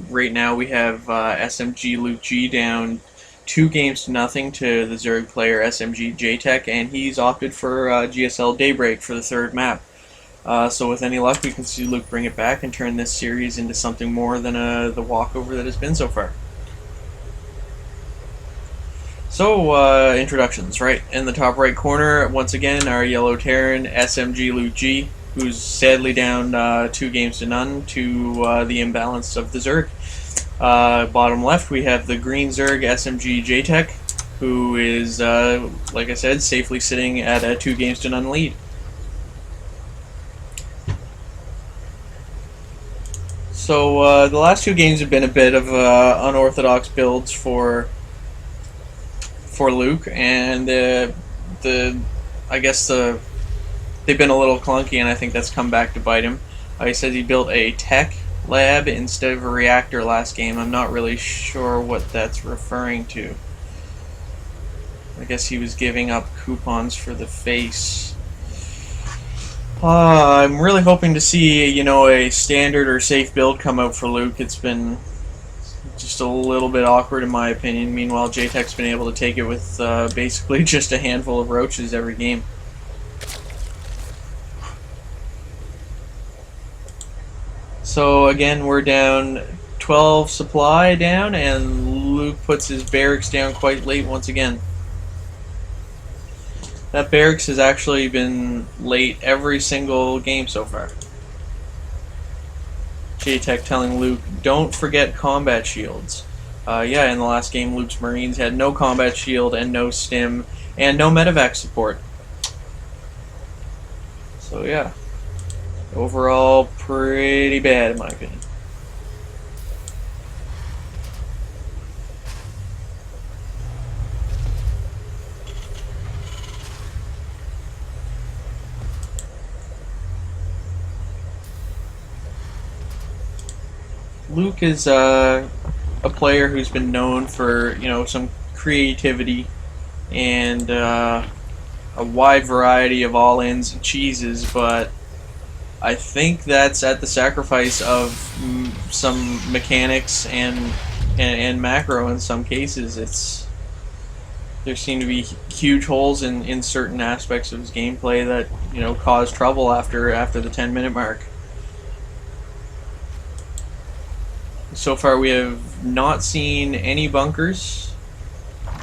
right now we have SMGLukeG down 2 games to nothing to the Zerg player SMGJtek, and he's opted for GSL Daybreak for the third map. So with any luck, we can see Luke bring it back and turn this series into something more than the walkover that has been so far. So, introductions, right? In the top right corner, once again, our yellow Terran, SMGLukeG, who's sadly down 2 games to none to the imbalance of the Zerg. Bottom left, we have the green Zerg, SMGJtek, who is, like I said, safely sitting at a 2 games to none lead. So, the last 2 games have been a bit of unorthodox builds for Luke, and I guess they've been a little clunky, and I think that's come back to bite him. He said he built a tech lab instead of a reactor last game. I'm not really sure what that's referring to. I guess he was giving up coupons for the face. I'm really hoping to see, a standard or safe build come out for Luke. It's been just a little bit awkward in my opinion. Meanwhile, Jtek's been able to take it with basically just a handful of roaches every game. So again, we're down 12 supply down, and Luke puts his barracks down quite late once again. That barracks has actually been late every single game so far. Jtek telling Luke, don't forget combat shields. Yeah, in the last game, Luke's Marines had no combat shield and no stim and no medevac support. So yeah, overall pretty bad in my opinion. Luke is a player who's been known for some creativity and a wide variety of all-ins and cheeses, but I think that's at the sacrifice of some mechanics and macro in some cases. There seem to be huge holes in certain aspects of his gameplay that cause trouble after the 10-minute mark. So far, we have not seen any bunkers,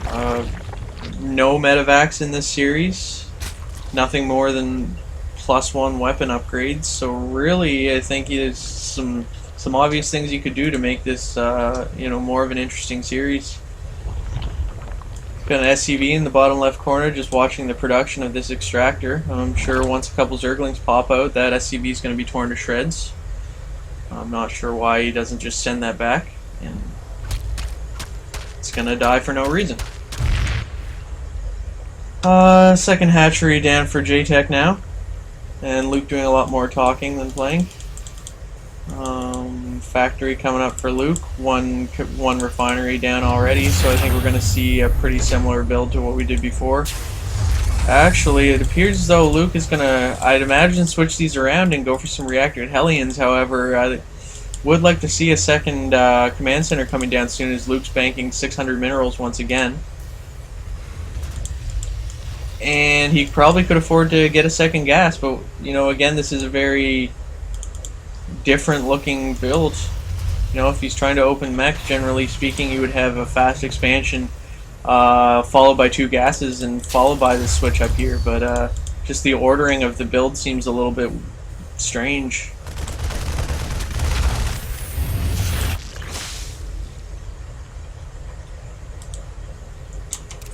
no medevacs in this series, nothing more than +1 weapon upgrades. So really, I think there's some obvious things you could do to make this more of an interesting series. Got an SCV in the bottom left corner, just watching the production of this extractor. I'm sure once a couple Zerglings pop out, that SCV is going to be torn to shreds. I'm not sure why he doesn't just send that back, and it's gonna die for no reason. Second hatchery down for Jtek now, and Luke doing a lot more talking than playing. Factory coming up for Luke, one refinery down already, so I think we're gonna see a pretty similar build to what we did before. Actually, it appears as though Luke is gonna, I'd imagine, switch these around and go for some reactor Hellions. However, I would like to see a second command center coming down soon, as Luke's banking 600 minerals once again. And he probably could afford to get a second gas, but again, this is a very different looking build. If he's trying to open mech, generally speaking, he would have a fast expansion followed by 2 gases and followed by the switch up here, but just the ordering of the build seems a little bit strange.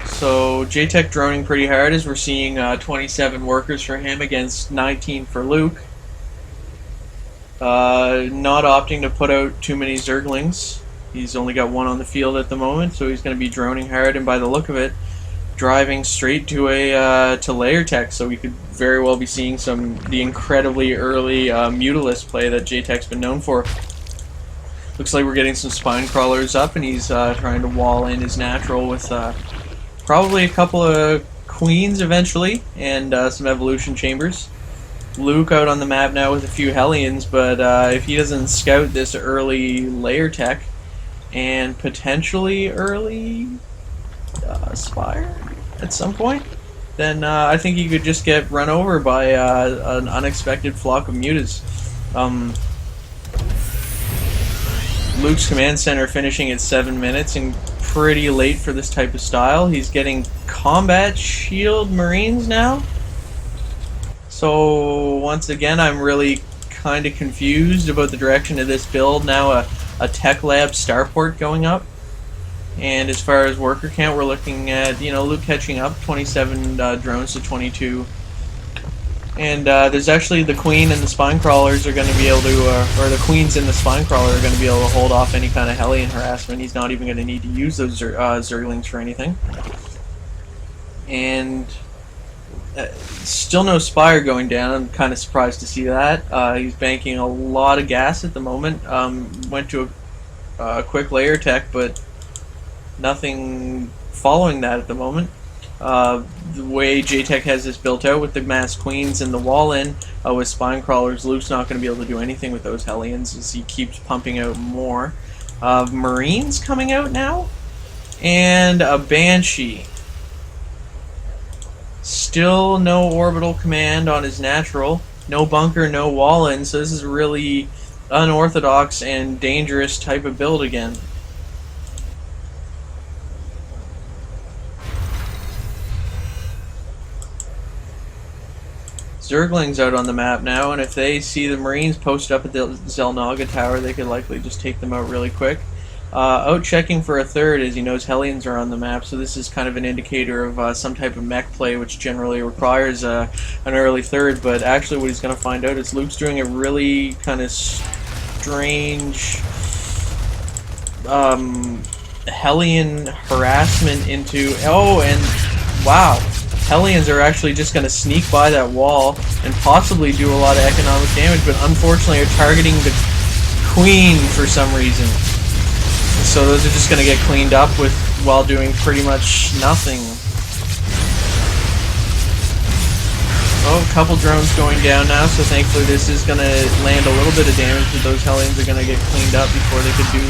So Jtek droning pretty hard, as we're seeing 27 workers for him against 19 for Luke. Not opting to put out too many Zerglings. He's only got 1 on the field at the moment, so he's going to be droning hard, and by the look of it, driving straight to layer tech. So we could very well be seeing the incredibly early Mutilist play that Jtek's been known for. Looks like we're getting some spine crawlers up, and he's trying to wall in his natural with probably a couple of queens eventually, and some evolution chambers. Luke out on the map now with a few Hellions, but if he doesn't scout this early layer tech and potentially early Spire at some point, then I think he could just get run over by an unexpected flock of mutas. Luke's command center finishing at 7 minutes and pretty late for this type of style. He's getting combat shield marines now. So once again, I'm really kind of confused about the direction of this build. Now a tech lab starport going up. And as far as worker count, we're looking at, Luke catching up, 27 drones to 22. And there's actually the queen and the spine crawlers are going to be able to, or the queens and the spine crawler are going to be able to hold off any kind of Hellion harassment. He's not even going to need to use those Zerglings for anything. And still no Spire going down. I'm kind of surprised to see that. He's banking a lot of gas at the moment. Went to a quick layer tech, but nothing following that at the moment. The way Jtek has this built out with the mass queens and the wall in with spine crawlers, Luke's not going to be able to do anything with those Hellions as he keeps pumping out more. Marines coming out now, and a Banshee. Still no orbital command on his natural, no bunker, no wall in, so this is really unorthodox and dangerous type of build again. Zerglings out on the map now, and if they see the Marines posted up at the Zelnaga tower, they could likely just take them out really quick. Out checking for a third as he knows Hellions are on the map, so this is kind of an indicator of some type of mech play, which generally requires an early third, but actually what he's going to find out is Luke's doing a really kind of strange Hellion harassment into... Oh, and wow! Hellions are actually just going to sneak by that wall and possibly do a lot of economic damage, but unfortunately are targeting the queen for some reason. So those are just going to get cleaned up with while doing pretty much nothing. Oh, a couple drones going down now, so thankfully this is going to land a little bit of damage, but those Hellions are going to get cleaned up before they could do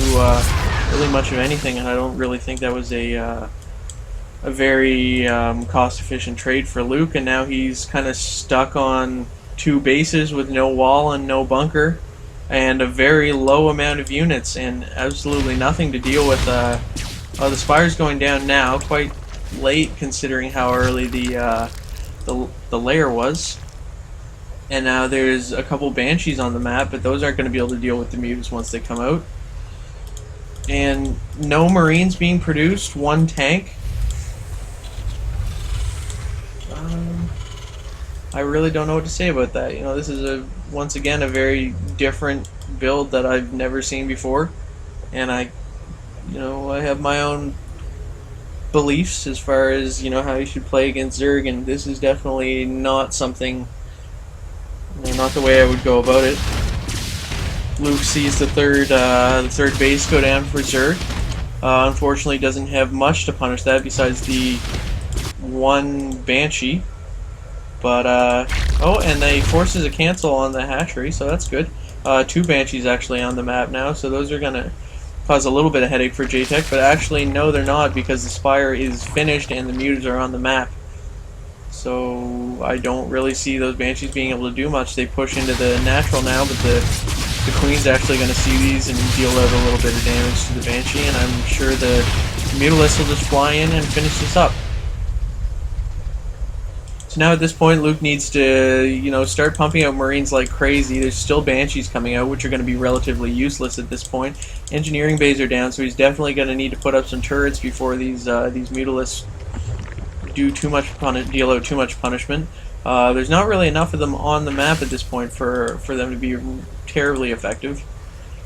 really much of anything, and I don't really think that was a very cost-efficient trade for Luke, and now he's kind of stuck on 2 bases with no wall and no bunker, and a very low amount of units, and absolutely nothing to deal with. The Spire's going down now, quite late considering how early the layer was. And now there's a couple Banshees on the map, but those aren't going to be able to deal with the mutants once they come out. And no Marines being produced, 1 tank. I really don't know what to say about that. This is once again a very different build that I've never seen before, and I have my own beliefs as far as how you should play against Zerg, and this is definitely not something, not the way I would go about it. Luke sees the third base go down for Zerg. Unfortunately, doesn't have much to punish that besides the 1 Banshee. But, oh, and they forces a cancel on the hatchery, so that's good. 2 Banshees actually on the map now, so those are going to cause a little bit of headache for Jtek, but actually, no, they're not, because the Spire is finished and the mutas are on the map. So, I don't really see those Banshees being able to do much. They push into the natural now, but the Queen's actually going to see these and deal out a little bit of damage to the Banshee, and I'm sure the Mutalisk will just fly in and finish this up. So now at this point, Luke needs to, start pumping out Marines like crazy. There's still Banshees coming out, which are going to be relatively useless at this point. Engineering bays are down, so he's definitely going to need to put up some turrets before these Mutalisks do deal out too much punishment. There's not really enough of them on the map at this point for them to be terribly effective.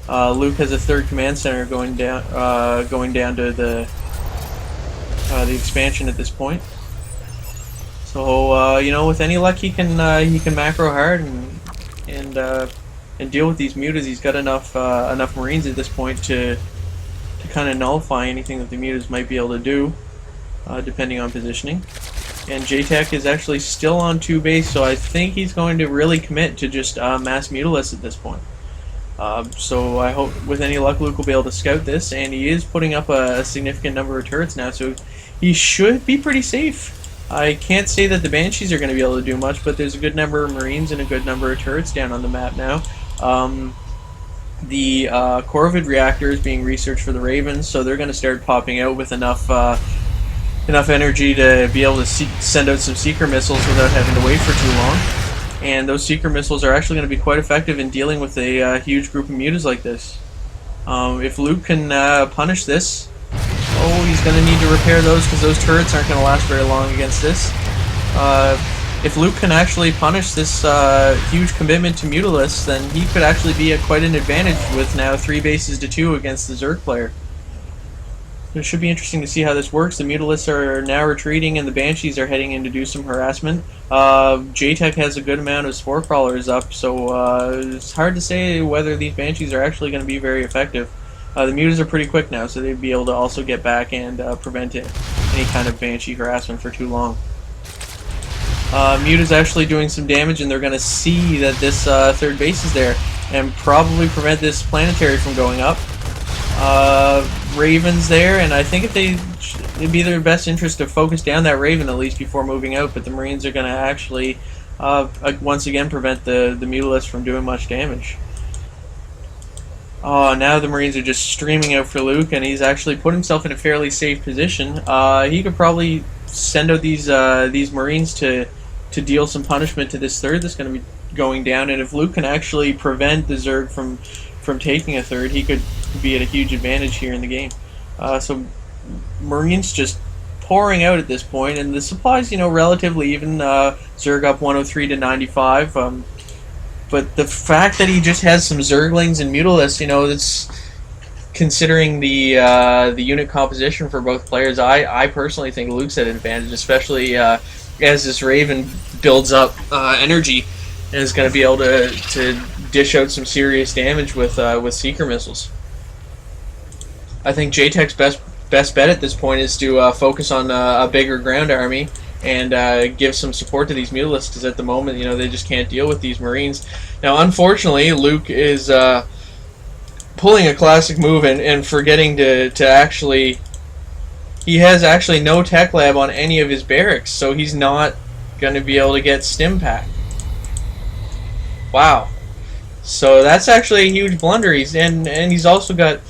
Luke has a 3rd command center going down to the expansion at this point. So with any luck, he can macro hard and deal with these mutas. He's got enough Marines at this point to kind of nullify anything that the mutas might be able to do, depending on positioning. And Jtek is actually still on 2 base, so I think he's going to really commit to just mass Mutalisk at this point. So I hope, with any luck, Luke will be able to scout this, and he is putting up a significant number of turrets now, so he should be pretty safe. I can't say that the Banshees are going to be able to do much, but there's a good number of Marines and a good number of turrets down on the map now. The Corvid reactor is being researched for the Ravens, so they're going to start popping out with enough energy to be able to send out some Seeker missiles without having to wait for too long. And those Seeker missiles are actually going to be quite effective in dealing with a huge group of mutas like this. If Luke can punish this, he's going to need to repair those because those turrets aren't going to last very long against this. If Luke can actually punish this huge commitment to Mutalisk, then he could actually be at quite an advantage with now 3 bases to 2 against the Zerg player. It should be interesting to see how this works. The Mutalisks are now retreating and the Banshees are heading in to do some harassment. Jtek has a good amount of Spore Crawlers up, so it's hard to say whether these Banshees are actually going to be very effective. The Mutas are pretty quick now, so they'd be able to also get back and prevent any kind of Banshee harassment for too long. Muta's actually doing some damage, and they're going to see that this 3rd base is there and probably prevent this planetary from going up. Raven's there, and I think it'd be their best interest to focus down that Raven at least before moving out, but the Marines are going to actually once again prevent the Mutalisk from doing much damage. Now the Marines are just streaming out for Luke, and he's actually put himself in a fairly safe position. He could probably send out these Marines to deal some punishment to this 3rd that's going to be going down, and if Luke can actually prevent the Zerg from taking a 3rd, he could be at a huge advantage here in the game. So Marines just pouring out at this point, and the supplies, relatively even. Zerg up 103 to 95. But the fact that he just has some Zerglings and Mutalisks, that's considering the unit composition for both players. I personally think Luke's at an advantage, especially as this Raven builds up energy and is going to be able to dish out some serious damage with Seeker missiles. I think Jtek's best bet at this point is to focus on a bigger ground army and give some support to these Mutalisks, because at the moment, they just can't deal with these Marines. Now, unfortunately, Luke is pulling a classic move and forgetting to actually... He has actually no tech lab on any of his barracks, so he's not going to be able to get stim pack. Wow. So that's actually a huge blunder. And he's also got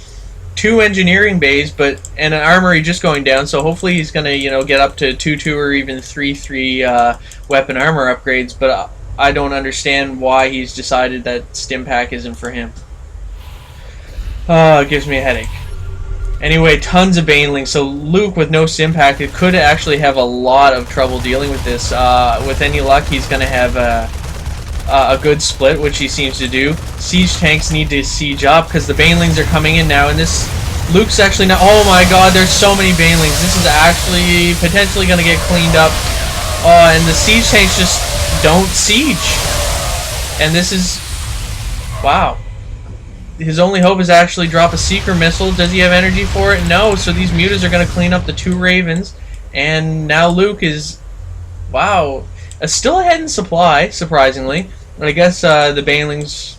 2 engineering bays, and an armory just going down. So hopefully he's going to get up to 2-2 or even 3-3 weapon armor upgrades. But I don't understand why he's decided that stim pack isn't for him. It gives me a headache. Anyway, tons of banelings. So Luke with no stim pack could actually have a lot of trouble dealing with this. With any luck, he's going to have a good split, which he seems to do. Siege tanks need to siege up because the banelings are coming in now, and this Luke's actually not... Oh my god, there's so many banelings. This is actually potentially going to get cleaned up. And the siege tanks just don't siege. And this is... Wow. His only hope is to actually drop a Seeker missile. Does he have energy for it? No, so these mutas are going to clean up the 2 Ravens. And now Luke is... Wow. Still ahead in supply, surprisingly. I guess the banelings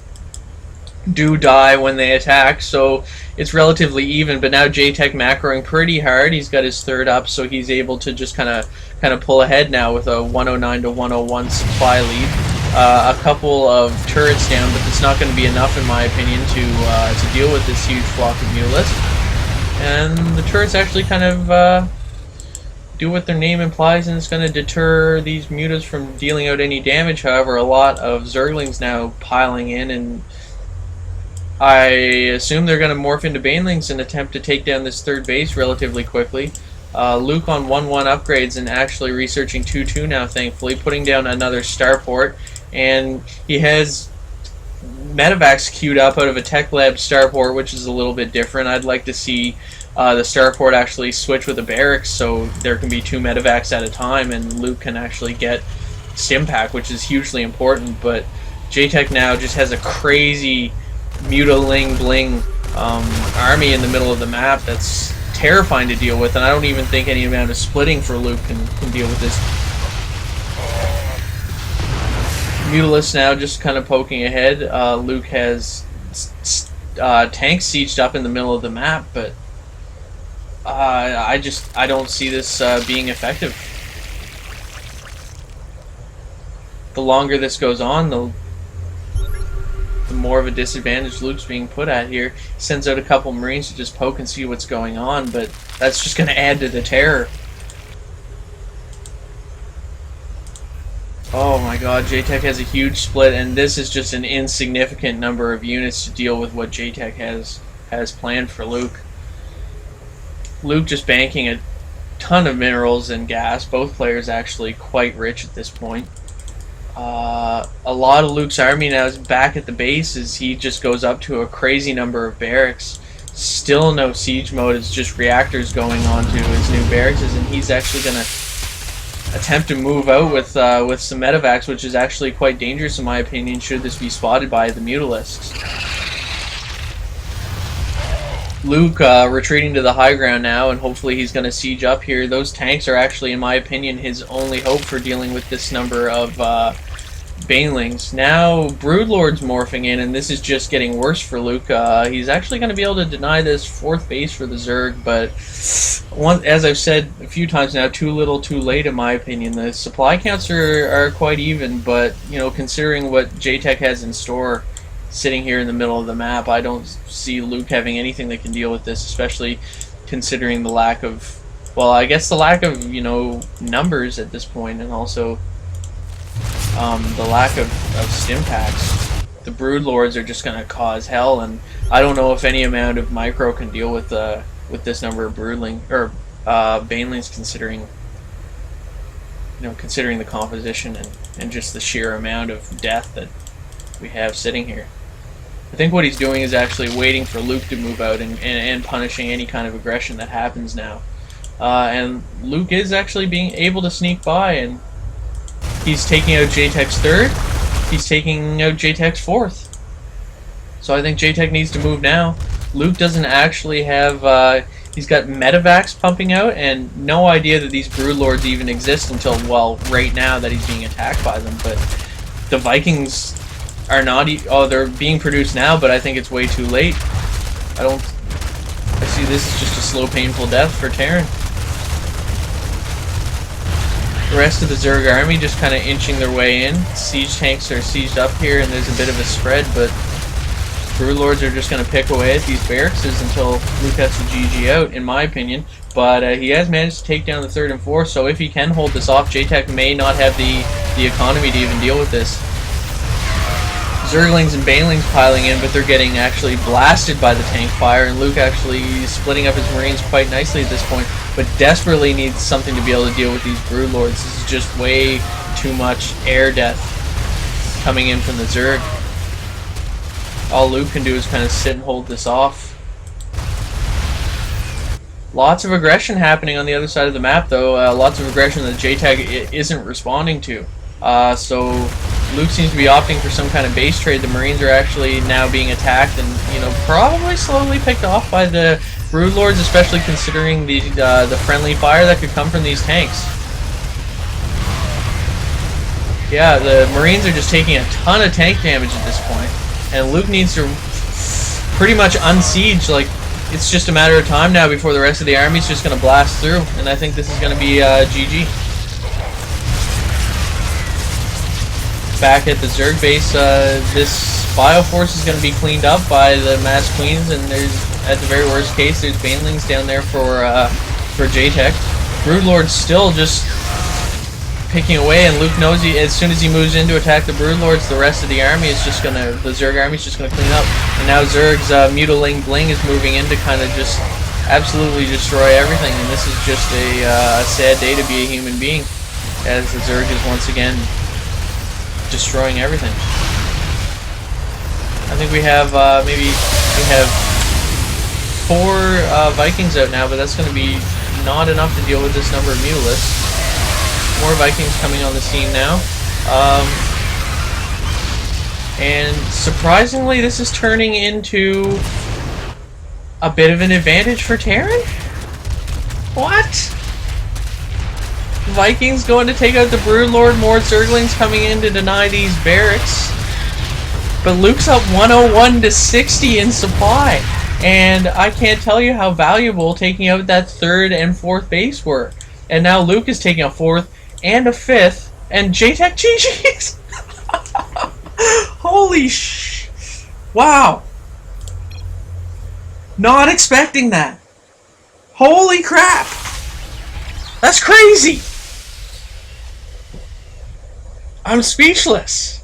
do die when they attack, so it's relatively even. But now Jtek macroing pretty hard. He's got his 3rd up, so he's able to just kind of pull ahead now with a 109 to 101 supply lead. A couple of turrets down, but it's not going to be enough, in my opinion, to deal with this huge flock of Mutalisks. And the turrets actually kind of do what their name implies, and it's going to deter these mutas from dealing out any damage. However, a lot of Zerglings now piling in, and I assume they're going to morph into banelings and attempt to take down this 3rd base relatively quickly. Luke on 1-1 upgrades and actually researching 2-2 now, thankfully, putting down another starport, and he has medevacs queued up out of a tech lab starport, which is a little bit different. I'd like to see the starport actually switch with a barracks so there can be 2 medevacs at a time and Luke can actually get stim pack, which is hugely important. But Jtek now just has a crazy mutaling bling army in the middle of the map that's terrifying to deal with, and I don't even think any amount of splitting for Luke can deal with this. Mutalisk now just kind of poking ahead. Luke has tanks sieged up in the middle of the map, but I don't see this being effective. The longer this goes on, the more of a disadvantage Luke's being put at here. He sends out a couple Marines to just poke and see what's going on, but that's just going to add to the terror. Oh my god, Jtek has a huge split, and this is just an insignificant number of units to deal with what Jtek has planned for Luke. Luke just banking a ton of minerals and gas, both players actually quite rich at this point. A lot of Luke's army now is back at the base as he just goes up to a crazy number of barracks. Still no siege mode, it's just reactors going on to his new barracks, and he's actually going to attempt to move out with some medevacs, which is actually quite dangerous in my opinion should this be spotted by the Mutalisks. Luke retreating to the high ground now, and hopefully he's going to siege up here. Those tanks are actually, in my opinion, his only hope for dealing with this number of Banelings. Now Broodlord's morphing in, and this is just getting worse for Luke. He's actually going to be able to deny this 4th base for the Zerg, but as I've said a few times now, too little too late in my opinion. The supply counts are quite even, but you know, considering what Jtek has in store sitting here in the middle of the map, I don't see Luke having anything that can deal with this, especially considering the lack of, well, I guess the lack of, you know, numbers at this point, and also the lack of stim packs. The Broodlords are just going to cause hell, and I don't know if any amount of micro can deal with this number of Banelings, considering the composition and just the sheer amount of death that we have sitting here. I think what he's doing is actually waiting for Luke to move out and punishing any kind of aggression that happens now. And Luke is actually being able to sneak by, and he's taking out Jtek's 3rd, he's taking out Jtek's 4th. So I think Jtek needs to move now. Luke doesn't actually have, he's got medevacs pumping out, and no idea that these Broodlords even exist until, well, right now that he's being attacked by them. But the Vikings are not, they're being produced now, but I think it's way too late. I see this is just a slow, painful death for Terran. The rest of the Zerg army just kind of inching their way in. Siege tanks are sieged up here, and there's a bit of a spread, but Broodlords are just going to pick away at these barracks until Luke has to GG out, in my opinion. But he has managed to take down the 3rd and 4th, so if he can hold this off, Jtek may not have the economy to even deal with this. Zerglings and Banelings piling in, but they're getting actually blasted by the tank fire, and Luke actually splitting up his Marines quite nicely at this point, but desperately needs something to be able to deal with these Broodlords. This is just way too much air death coming in from the Zerg. All Luke can do is kind of sit and hold this off. Lots of aggression happening on the other side of the map, though. Lots of aggression that Jtek isn't responding to. So Luke seems to be opting for some kind of base trade. The Marines are actually now being attacked and, you know, probably slowly picked off by the Broodlords, especially considering the friendly fire that could come from these tanks. Yeah, the Marines are just taking a ton of tank damage at this point, and Luke needs to pretty much unsiege. Like, it's just a matter of time now before the rest of the army's just going to blast through, and I think this is going to be GG. Back at the Zerg base, this Bioforce is going to be cleaned up by the Mass Queens, and there's, at the very worst case, there's Banelings down there for Jtek. Broodlord's still just picking away, and Luke knows as soon as he moves in to attack the Broodlords, the rest of the army is just gonna, the Zerg army is just gonna clean up. And now Zerg's Mutiling Bling is moving in to kind of just absolutely destroy everything, and this is just a sad day to be a human being, as the Zerg is once again destroying everything. I think we have maybe we have 4 Vikings out now, but that's going to be not enough to deal with this number of Mutalisks. More Vikings coming on the scene now, and surprisingly, this is turning into a bit of an advantage for Terran. What? Vikings going to take out the Broodlord. More Zerglings coming in to deny these barracks. But Luke's up 101 to 60 in supply. And I can't tell you how valuable taking out that 3rd and 4th base were. And now Luke is taking a 4th and a 5th. And Jtek GG's. Holy sh... Wow. Not expecting that. Holy crap. That's crazy. I'm speechless.